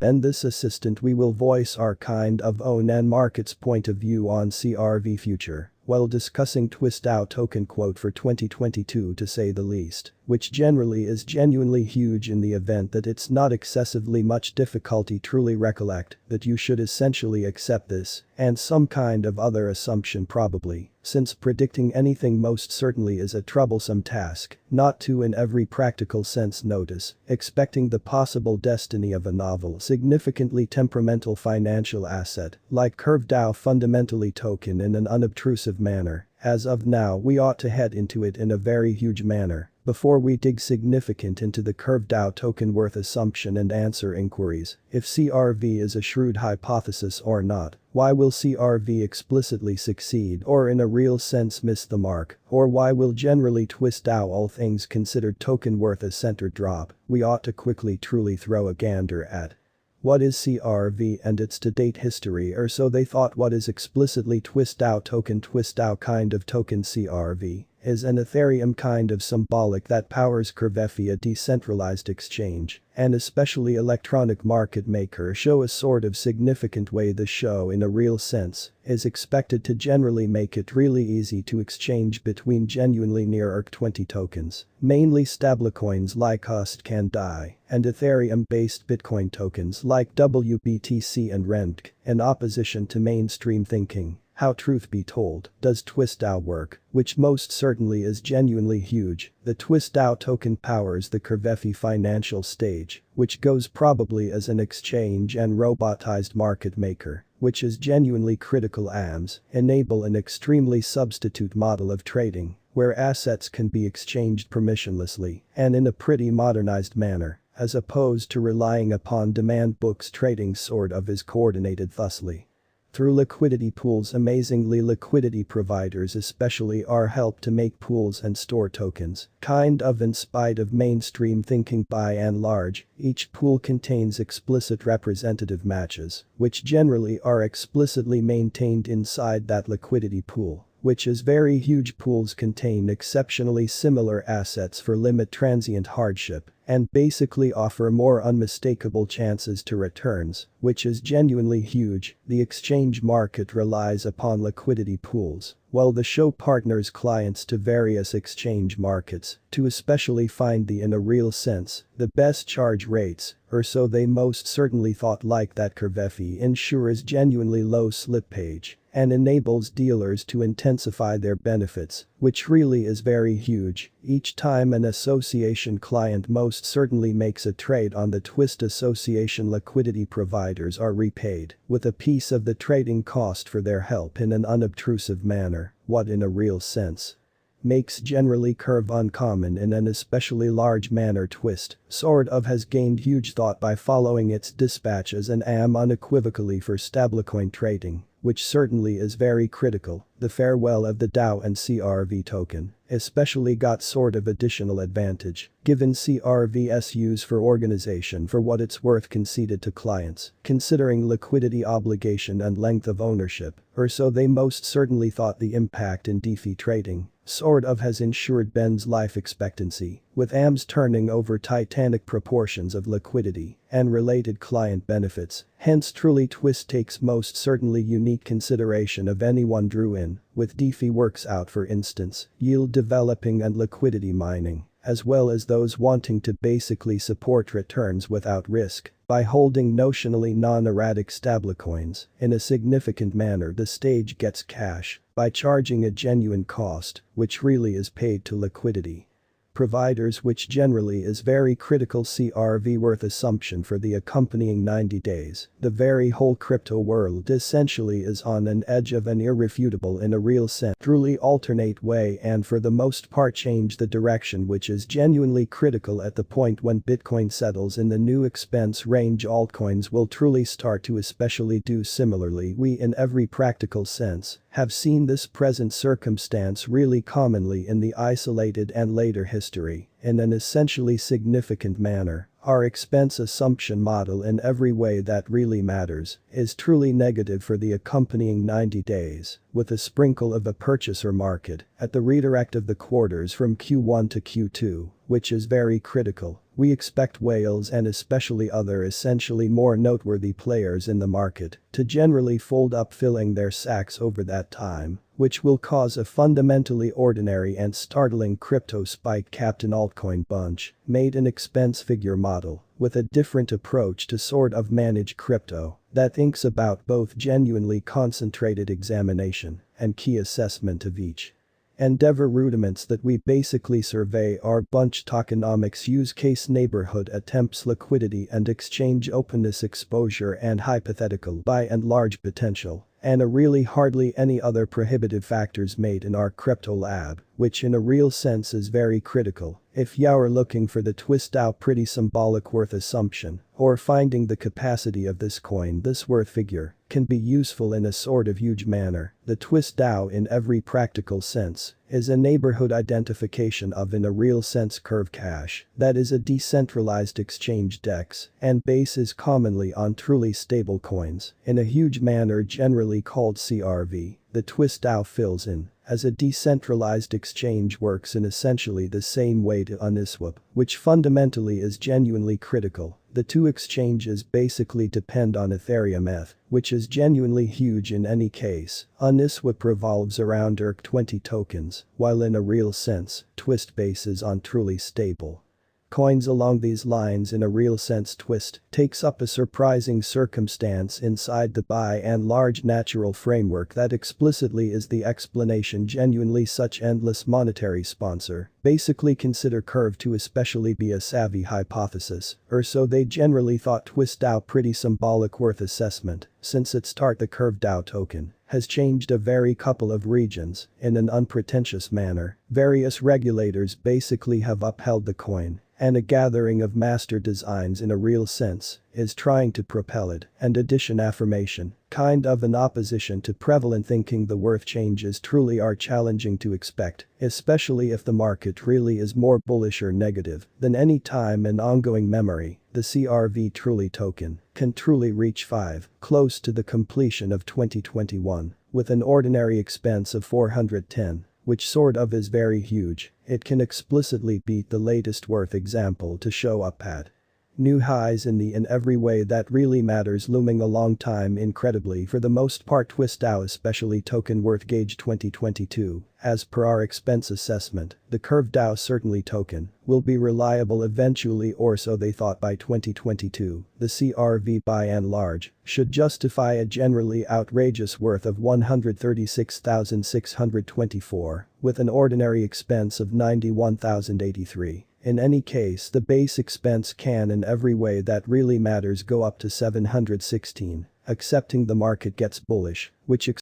In this assistant we will voice our kind of own and market's point of view on CRV future, while discussing twist DAO token quote for 2022 to say the least, which generally is genuinely huge in the event that it's not excessively much difficulty truly recollect that you should essentially accept this, and some kind of other assumption probably, since predicting anything most certainly is a troublesome task, not to in every practical sense notice, expecting the possible destiny of a novel significantly temperamental financial asset, like Crv DAO fundamentally token in an unobtrusive manner. As of now we ought to head into it in a very huge manner, before we dig significant into the Crv DAO token worth assumption and answer inquiries, if CRV is a shrewd hypothesis or not, why will CRV explicitly succeed or in a real sense miss the mark, or why will generally twist DAO all things considered token worth a center drop, we ought to quickly truly throw a gander at. What is CRV and its to-date history, or so they thought. What is explicitly twist DAO token? Twist DAO kind of token CRV is an Ethereum kind of symbolic that powers Crv, a decentralized exchange, and especially electronic market maker show a sort of significant way. The show in a real sense is expected to generally make it really easy to exchange between genuinely near ERC20 tokens, mainly stablecoins like UST can DAI, and Ethereum-based Bitcoin tokens like WBTC and RENDC, in opposition to mainstream thinking. How truth be told, does twist DAO work, which most certainly is genuinely huge. The twist DAO token powers the Crv financial stage, which goes probably as an exchange and robotized market maker, which is genuinely critical. AMS enable an extremely substitute model of trading, where assets can be exchanged permissionlessly and in a pretty modernized manner, as opposed to relying upon demand books. Trading sort of is coordinated thusly through liquidity pools. Amazingly, liquidity providers especially are helped to make pools and store tokens, kind of in spite of mainstream thinking. By and large, each pool contains explicit representative matches, which generally are explicitly maintained inside that liquidity pool, which is very huge. Pools contain exceptionally similar assets for limit transient hardship, and basically offer more unmistakable chances to returns, which is genuinely huge. The exchange market relies upon liquidity pools, while the show partners clients to various exchange markets to especially find the in a real sense, the best charge rates, or so they most certainly thought. Like that Crv ensures genuinely low slippage and enables dealers to intensify their benefits, which really is very huge. Each time an association client most certainly makes a trade on the twist association, liquidity providers are repaid with a piece of the trading cost for their help in an unobtrusive manner. What in a real sense makes generally Crv uncommon in an especially large manner. Twist sort of has gained huge thought by following its dispatches and AM unequivocally for stablecoin trading, which certainly is very critical. The farewell of the DAO and CRV token especially got sort of additional advantage, given CRV's use for organization for what it's worth conceded to clients, considering liquidity obligation and length of ownership, or so they most certainly thought. The impact in DeFi trading sort of has ensured Ben's life expectancy, with AMS turning over titanic proportions of liquidity and related client benefits. Hence truly twist takes most certainly unique consideration of anyone drew in, with DeFi works out, for instance, yield developing and liquidity mining, as well as those wanting to basically support returns without risk by holding notionally non-erratic stablecoins. In a significant manner the stage gets cash by charging a genuine cost, which really is paid to liquidity providers, which generally is very critical. CRV worth assumption for the accompanying 90 days. The very whole crypto world essentially is on an edge of an irrefutable in a real sense truly alternate way, and for the most part change the direction, which is genuinely critical. At the point when Bitcoin settles in the new expense range, altcoins will truly start to especially do similarly. We in every practical sense have seen this present circumstance really commonly in the isolated and later history in an essentially significant manner. Our expense assumption model in every way that really matters is truly negative for the accompanying 90 days, with a sprinkle of a purchaser market at the redirect of the quarters from Q1 to Q2, which is very critical. We expect whales and especially other essentially more noteworthy players in the market to generally fold up, filling their sacks over that time, which will cause a fundamentally ordinary and startling crypto spike capped in altcoin bunch, made an expense figure model with a different approach to sort of manage crypto that thinks about both genuinely concentrated examination and key assessment of each endeavor. Rudiments that we basically survey are bunch tokenomics, use case, neighborhood attempts, liquidity and exchange openness, exposure and hypothetical by and large potential, and a really hardly any other prohibitive factors made in our crypto lab, which in a real sense is very critical if you're looking for the twist out pretty symbolic worth assumption or finding the capacity of this coin. This worth figure can be useful in a sort of huge manner. The twist DAO in every practical sense is a neighborhood identification of, in a real sense, Crv Cash that is a decentralized exchange DEX and bases commonly on truly stable coins in a huge manner generally called CRV. The twist DAO fills in as a decentralized exchange, works in essentially the same way to Uniswap, which fundamentally is genuinely critical. The two exchanges basically depend on Ethereum ETH, which is genuinely huge in any case. Uniswap revolves around ERC20 tokens, while in a real sense, Twist bases on truly stable coins. Along these lines, in a real sense, Twist takes up a surprising circumstance inside the by and large natural framework that explicitly is the explanation. Genuinely such endless monetary sponsor basically consider Crv to especially be a savvy hypothesis, or so they generally thought. Twist DAO pretty symbolic worth assessment since its start. The Crv DAO token has changed a very couple of regions in an unpretentious manner. Various regulators basically have upheld the coin, and a gathering of master designs in a real sense is trying to propel it, and addition affirmation, kind of in opposition to prevalent thinking. The worth changes truly are challenging to expect, especially if the market really is more bullish or negative than any time in ongoing memory. The CRV truly token can truly reach 5, close to the completion of 2021, with an ordinary expense of 410. Which sort of is very huge. It can explicitly beat the latest worth example to show up at new highs in every way that really matters, looming a long time. Incredibly, for the most part, Twist DAO, especially token worth gauge 2022, as per our expense assessment, the Crv DAO certainly token will be reliable eventually, or so they thought. By 2022, the CRV by and large should justify a generally outrageous worth of 136,624, with an ordinary expense of 91,083. In any case, the base expense can in every way that really matters go up to 716, accepting the market gets bullish, which